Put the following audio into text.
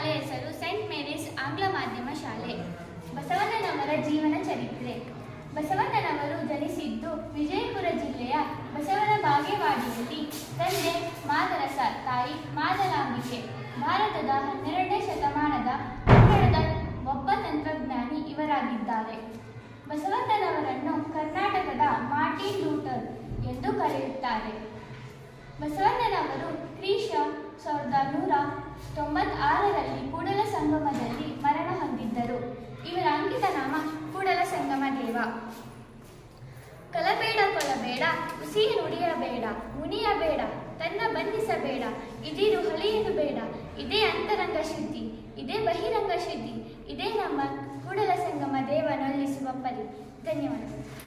ಶಾಲೆ ಹೆಸರು Saint Mary's ಆಂಗ್ಲ ಮಾಧ್ಯಮ ಶಾಲೆ. ಬಸವಣ್ಣನವರ ಜೀವನ ಚರಿತ್ರೆ. ಬಸವಣ್ಣನವರು ಜನಿಸಿದ್ದು ವಿಜಯಪುರ ಜಿಲ್ಲೆಯ ಬಸವನ ಬಾಗೇವಾಡಿಯಲ್ಲಿ. ತಂದೆ ಮಾದರಸ, ತಾಯಿ ಮಾದಲಾಂಬಿಕೆ. ಭಾರತದ 12ನೇ ಶತಮಾನದ ಕನ್ನಡದ ಒಬ್ಬ ತಂತ್ರಜ್ಞಾನಿ ಇವರಾಗಿದ್ದಾರೆ. ಬಸವಣ್ಣನವರನ್ನು ಕರ್ನಾಟಕದ ಮಾರ್ಟಿನ್ ಲೂಥರ್ ಎಂದು ಕರೆಯುತ್ತಾರೆ. ಬಸವಣ್ಣನವರು ಕ್ರಿಶ 1996ರಲ್ಲಿ ಕೂಡಲ ಸಂಗಮದಲ್ಲಿ ಮರಣ ಹೊಂದಿದ್ದರು. ಇವರ ಅಂಕಿತ ನಾಮ ಕೂಡಲ ಸಂಗಮ ದೇವ. ಕಲಬೇಡ ಕೊಲಬೇಡ, ಹುಸಿ ನುಡಿಯಬೇಡ, ಮುನಿಯಬೇಡ, ತನ್ನ ಬಂಧಿಸಬೇಡ, ಇದಿರು ಹಳಿಯನು ಬೇಡ. ಇದೇ ಅಂತರಂಗ ಶುದ್ಧಿ, ಇದೇ ಬಹಿರಂಗ ಶುದ್ಧಿ, ಇದೇ ನಮ್ಮ ಕೂಡಲ ಸಂಗಮ ದೇವನೊಲಿಸುವ ಪರಿ. ಧನ್ಯವಾದಗಳು.